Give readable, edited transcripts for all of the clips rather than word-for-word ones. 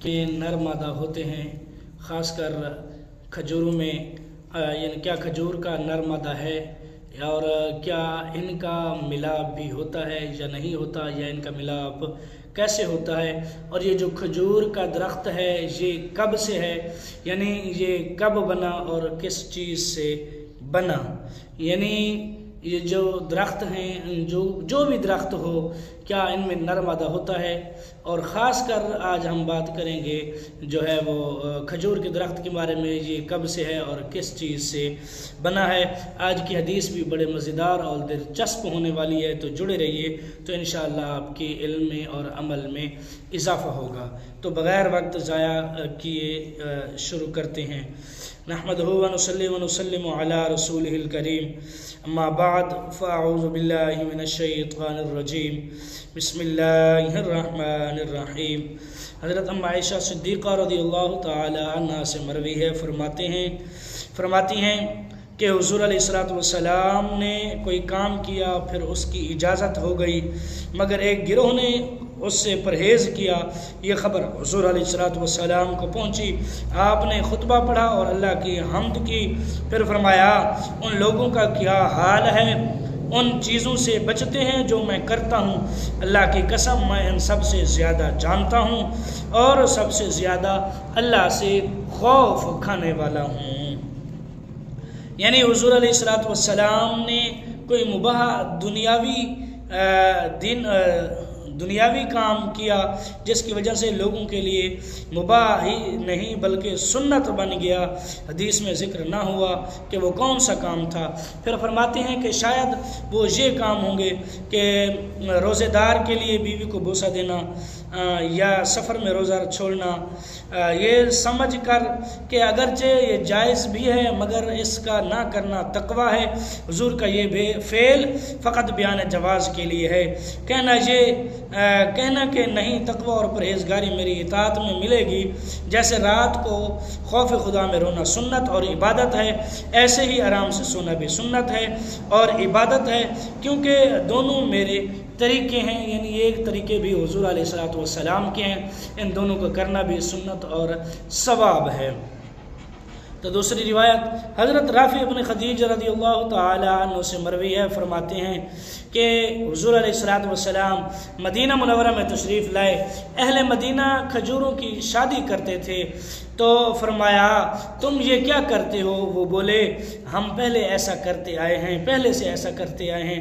के नर मादा होते हैं, ख़ासकर खजूरों में। यानी क्या खजूर का नर मादा है और क्या इनका मिलाप भी होता है या नहीं होता, या इनका मिलाप कैसे होता है। और ये जो खजूर का दरख्त है ये कब से है, यानी ये कब बना और किस चीज़ से बना। यानी ये जो दरख्त हैं, जो भी दरख्त हो, क्या इनमें नर मादा होता है। और ख़ास कर आज हम बात करेंगे जो है वो खजूर के दरख्त के बारे में, ये कब से है और किस चीज़ से बना है। आज की हदीस भी बड़े मज़ेदार और दिलचस्प होने वाली है, तो जुड़े रहिए, तो इंशाअल्लाह आपके इल्म में और अमल में इजाफ़ा होगा। तो बग़ैर वक्त ज़ाया किए शुरू करते हैं। नहमदुहु व नुसल्ली व नुसल्लिमु अला रसूलिहिल करीम, अम्मा बाद फ़अऊज़ु बिल्लाहि मिनश शैतानिर रजीम, बिस्मिल्लाहिर रहमानिर रहीम। हज़रत अम्मा आयशा सिद्दीक़ा रज़ियल्लाहु तआला अन्हा से मरवी है, फरमाती हैं कि हुज़ूर अलैहिस्सलातु वस्सलाम ने कोई काम किया, फिर उसकी इजाज़त हो गई, मगर एक गिरोह ने उससे परहेज़ किया। ये ख़बर हुज़ूर अलैहिस्सलातु वस्सलाम को पहुँची। आपने खुतबा पढ़ा और अल्लाह की हम्द की। फिर फरमाया, उन लोगों का क्या हाल है, उन चीज़ों से बचते हैं जो मैं करता हूँ। अल्लाह की कसम, मैं इन सब से ज़्यादा जानता हूँ और सबसे ज़्यादा अल्लाह से खौफ खाने वाला हूँ। यानी हुज़ूर अलैहिस्सलातु वस्सलाम ने कोई मुबाह दुनियावी काम किया जिसकी वजह से लोगों के लिए मुबाह ही नहीं बल्कि सुन्नत बन गया। हदीस में ज़िक्र ना हुआ कि वो कौन सा काम था। फिर फरमाते हैं कि शायद वो ये काम होंगे कि रोज़ेदार के लिए बीवी को बोसा देना या सफ़र में रोज़ा छोड़ना, ये समझ कर कि अगरचे ये जायज़ भी है मगर इसका ना करना तकवा है। हुज़ूर का ये फ़ेल फ़कत बयान जवाज़ के लिए है। कहना कि नहीं, तकवा और परहेज़गारी मेरी इताअत में मिलेगी। जैसे रात को खौफ खुदा में रोना सुन्नत और इबादत है, ऐसे ही आराम से सोना भी सुन्नत है और इबादत है, क्योंकि दोनों मेरे तरीके हैं। यानी एक तरीके भी हुज़ूर अलैहिस्सलातु वस्सलाम के हैं, इन दोनों को करना भी सुन्नत और सवाब है। तो दूसरी रिवायत हज़रत राफ़ी इब्न खदीज रज़ियल्लाहु तआला अन्हु से मरवी है, फरमाते हैं कि हुज़ूर अलैहिस्सलातु वस्सलाम मदीना मुनव्वरा में तशरीफ़ लाए। अहले मदीना खजूरों की शादी करते थे, तो फरमाया, तुम ये क्या करते हो? वो बोले, हम पहले ऐसा करते आए हैं, पहले से ऐसा करते आए हैं।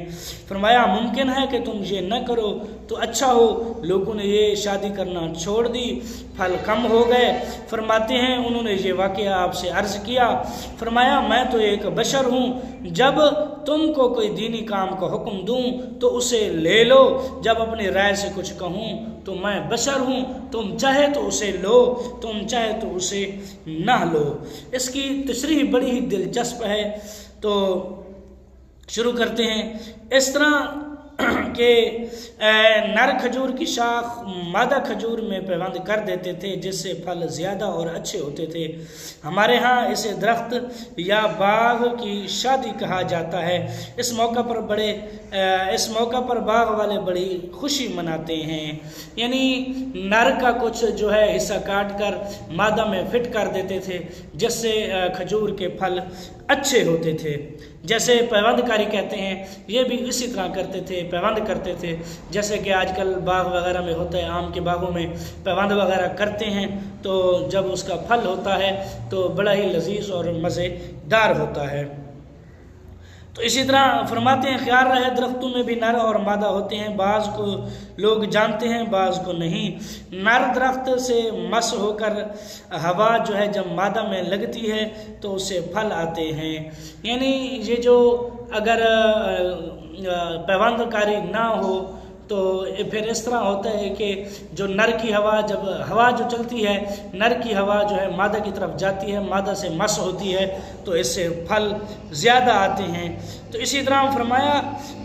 फरमाया, मुमकिन है कि तुम ये न करो तो अच्छा हो। लोगों ने ये शादी करना छोड़ दी, फल कम हो गए। फरमाते हैं, उन्होंने ये वाक़या आपसे अर्ज़ किया। फरमाया, मैं तो एक बशर हूँ, जब तुमको कोई दीनी काम का हुक्म दूँ तो उसे ले लो, जब अपनी राय से कुछ कहूँ तो मैं बशर हूँ, तुम चाहे तो उसे लो, तुम चाहे तो उसे ना लो। इसकी तशरीह बड़ी ही दिलचस्प है, तो शुरू करते हैं। इस तरह के नर खजूर की शाख मादा खजूर में पैबंद कर देते थे, जिससे फल ज़्यादा और अच्छे होते थे। हमारे यहाँ इसे दरख्त या बाग की शादी कहा जाता है। इस मौका पर बाग वाले बड़ी खुशी मनाते हैं। यानी नर का कुछ जो है हिस्सा काट कर मादा में फिट कर देते थे, जिससे खजूर के फल अच्छे होते थे। जैसे पैबंदकारी कहते हैं, ये भी इसी तरह करते थे, पैबंद करते थे। जैसे कि आजकल बाग वगैरह में होता है, आम के बागों में पैबंद वगैरह करते हैं, तो जब उसका फल होता है तो बड़ा ही लजीज और मज़ेदार होता है। तो इसी तरह फरमाते हैं, ख्याल रहे दरख्तों में भी नर और मादा होते हैं, बाज़ को लोग जानते हैं, बाज़ को नहीं। नर दरख्त से मस होकर हवा जो है जब मादा में लगती है तो उससे फल आते हैं। यानी ये जो अगर पैबंदकारी ना हो तो फिर इस तरह होता है कि जो नर की हवा, जब हवा जो चलती है, नर की हवा जो है मादा की तरफ जाती है, मादा से मस होती है, तो इससे फल ज़्यादा आते हैं। तो इसी तरह फरमाया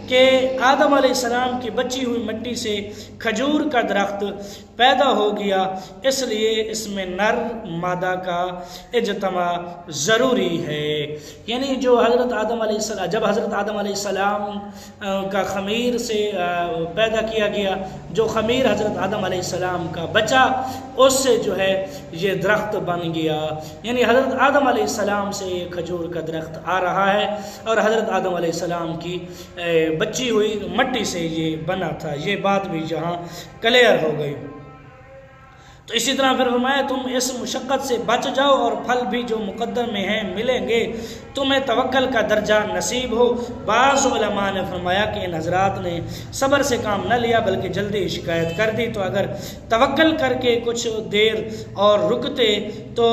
कि आदम अलैहिस्सलाम की बची हुई मिट्टी से खजूर का दरख्त पैदा हो गया, इसलिए इसमें नर मादा का इज्तमा ज़रूरी है। यानी जो हज़रत आदम अलैहिस्सलाम, जब हज़रत आदम अलैहिस्सलाम का ख़मीर से पैदा किया गया, जो ख़मीर हज़रत आदम अलैहिस्सलाम का बचा, उससे जो है ये दरख्त बन गया। यानी हज़रत आदम अलैहिस्सलाम से ये खजूर का दरख्त आ रहा है और हज़रत आदम अलैहिस्सलाम की बची हुई मट्टी से ये बना था। ये बात भी यहाँ क्लियर हो गई। तो इसी तरह फिर फरमाया तुम इस मुशक्क़त से बच जाओ और फल भी जो मुक़द्दर में हैं मिलेंगे, तुम्हें तवक्कल का दर्जा नसीब हो। बाज़ उलमा ने फरमाया कि इन हज़रात ने सब्र से काम न लिया बल्कि जल्दी शिकायत कर दी, तो अगर तवक्कल करके कुछ देर और रुकते तो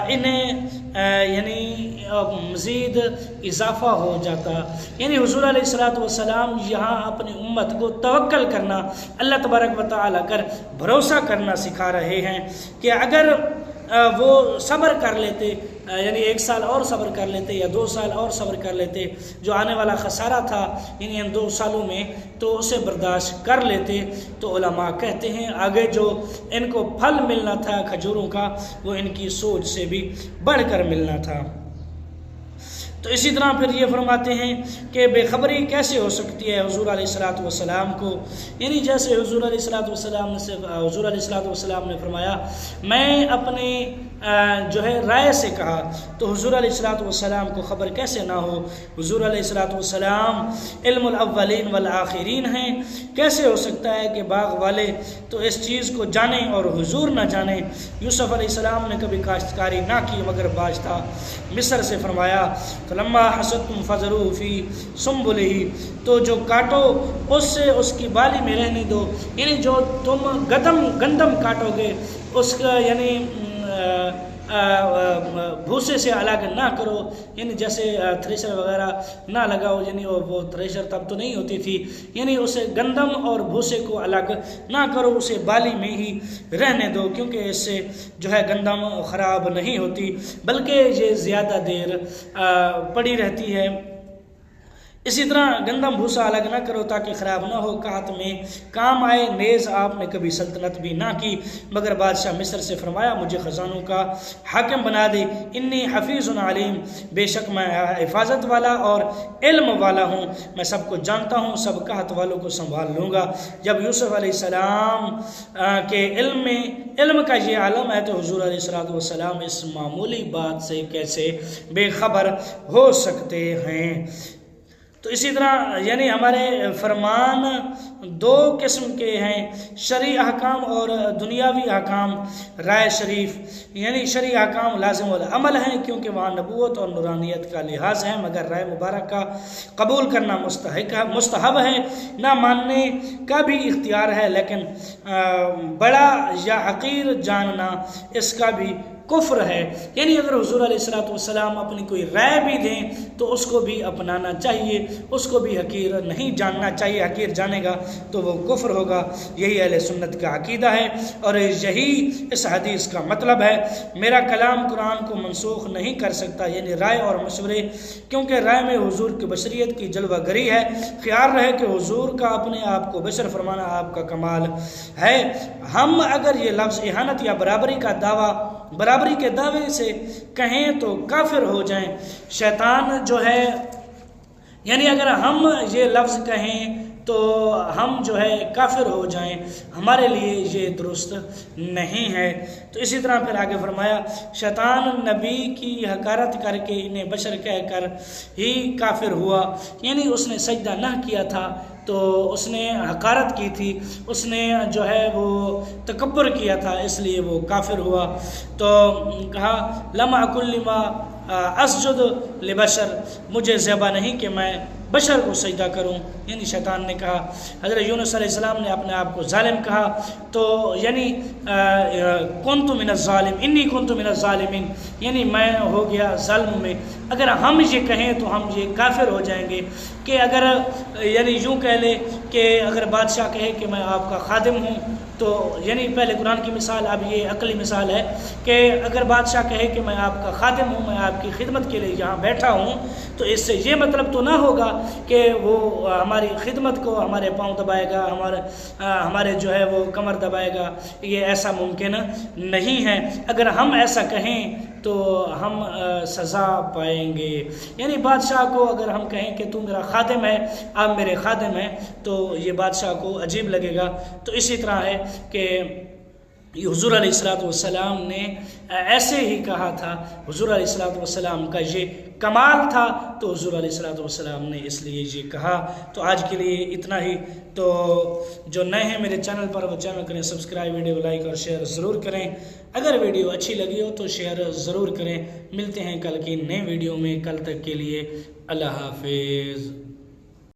इन्हें यानी मज़ीद इजाफ़ा हो जाता। यानी हुज़ूर अलैहिस्सलातु वस्सलाम यहाँ अपनी उम्मत को तवक्कल करना, अल्लाह तबारक व तआला कर भरोसा करना सिखा रहे हैं कि अगर वो सब्र कर लेते, यानी 1 साल और सब्र कर लेते या 2 साल और सब्र कर लेते, जो आने वाला खसारा था यानी इन 2 सालों में, तो उसे बर्दाश्त कर लेते, तो उलमा कहते हैं आगे जो इनको फल मिलना था खजूरों का, वो इनकी सोच से भी बढ़कर मिलना था। तो इसी तरह फिर ये फरमाते हैं कि बेखबरी कैसे हो सकती है हुज़ूर अलैहिस्सलातु वस्सलाम को। यानी जैसे हुज़ूर अलैहिस्सलातु वस्सलाम ने फरमाया मैं अपने जो है राय से कहा, तो हुज़ूर अलैहिस्सलातु वस्सलाम को ख़बर कैसे ना हो। हुज़ूर अलैहिस्सलातु वस्सलाम इल्मुल अव्वलीन वल आखिरीन हैं, कैसे हो सकता है कि बाग वाले तो इस चीज़ को जाने और हुज़ूर ना जाने। यूसुफ अलैहिस्सलाम ने कभी काश्तकारी ना की मगर बादशाह मिस्र से फरमाया फलम्मा हसदतुम फज़रू फ़ी सुम्बुलिही, तो जो काटो उससे उसकी बाली में रहने दो। यानी जो तुम गंदम काटोगे उसका यानी भूसे से अलग ना करो, यानी जैसे थ्रेशर वगैरह ना लगाओ, यानी वो थ्रेशर तब तो नहीं होती थी, यानी उसे गंदम और भूसे को अलग ना करो, उसे बाली में ही रहने दो, क्योंकि इससे जो है गंदम ख़राब नहीं होती बल्कि ये ज़्यादा देर पड़ी रहती है। इसी तरह गंदम भूसा अलग ना करो ताकि ख़राब ना हो, काहत में काम आए। नेज़ आपने कभी सल्तनत भी ना की मगर बादशाह मिस्र से फरमाया मुझे ख़जानों का हाकिम बना दे। इन्नी हफीज़ुन अलीम, बेशक मैं हिफाजत वाला और इल्म वाला हूँ, मैं सबको जानता हूँ, सब काहत वालों को संभाल लूँगा। जब यूसुफ अलैहिस्सलाम के इल्म का ये आलम है तो हुज़ूर अलैहिस्सलातु वस्सलाम इस मामूली बात से कैसे बेखबर हो सकते हैं। तो इसी तरह यानी हमारे फरमान 2 किस्म के हैं, शरई अहकाम और दुनियावी अहकाम। राय शरीफ यानी शरई अहकाम लाज़िम वाला अमल है क्योंकि वहाँ नबूवत और नूरानियत का लिहाज है, मगर राय मुबारक का कबूल करना मुस्तहब है, ना मानने का भी इख्तियार है, लेकिन बड़ा या हकीर जानना इसका भी कुफ्र है। यानी अगर हुज़ूर अलैहिस्सलातु वस्सलाम अपनी कोई राय भी दें तो उसको भी अपनाना चाहिए, उसको भी हकीर नहीं जानना चाहिए। हकीर जानेगा तो वो कुफ्र होगा। यही अहले सुन्नत का अकीदा है और यही इस हदीस का मतलब है। मेरा कलाम कुरान को मनसूख नहीं कर सकता, यानी राय और मशवरे, क्योंकि राय में हुज़ूर की बशरियत की जलवागरी है। ख्याल रहे कि हुज़ूर का अपने आप को बशर फरमाना आपका कमाल है। हम अगर ये लफ्ज़ इहानत या बराबरी के दावे से कहें तो काफिर हो जाएं। शैतान जो है यानी अगर हम ये लफ्ज़ कहें तो हम जो है काफिर हो जाएं, हमारे लिए ये दुरुस्त नहीं है। तो इसी तरह फिर आगे फरमाया शैतान नबी की हकारत करके इन्हें बशर कहकर ही काफिर हुआ, यानी उसने सजदा ना किया था तो उसने हकारत की थी, उसने जो है वो तकब्बुर किया था, इसलिए वो काफिर हुआ। तो कहा लमा कुल्लिमा असजुद लिबशर, मुझे ज़ेबा नहीं कि मैं बशर को सजदा करूं। यानी शैतान ने कहा, हज़रत यूनुस अलैहिस्सलाम ने अपने आप को जालिम कहा, तो यानी कुन्तु मिनज़ ज़ालिम इन्नी कुन्तु मिनज़ ज़ालिमीन, यानी मैं हो गया ज़ल्म में। अगर हम ये कहें तो हम ये काफिर हो जाएंगे कि अगर यानी यूँ कह ले कि अगर बादशाह कहे कि मैं आपका खादिम हूँ तो यानी पहले कुरान की मिसाल, अब ये अकली मिसाल है कि अगर बादशाह कहे कि मैं आपका खादिम हूँ, मैं आपकी खिदमत के लिए यहाँ बैठा हूँ, तो इससे ये मतलब तो ना होगा कि वो हमारी खिदमत को हमारे पाँव दबाएगा, हमारे जो है वो कमर दबाएगा। ये ऐसा मुमकिन नहीं है। अगर हम ऐसा कहें तो हम सज़ा पाएंगे। यानी बादशाह को अगर हम कहें कि तू मेरा खादिम है, आप मेरे खादिम हैं, तो ये बादशाह को अजीब लगेगा। तो इसी तरह है कि हुज़ूर अलैहिस्सलाम ने ऐसे ही कहा था, हुज़ूर अलैहिस्सलाम का ये कमाल था, तो हुज़ूर अलैहिस्सलाम ने इसलिए ये कहा। तो आज के लिए इतना ही। तो जो नए हैं मेरे चैनल पर, वो चैनल करें सब्सक्राइब, वीडियो लाइक और शेयर ज़रूर करें। अगर वीडियो अच्छी लगी हो तो शेयर ज़रूर करें। मिलते हैं कल की नए वीडियो में। कल तक के लिए अल्लाह हाफिज़।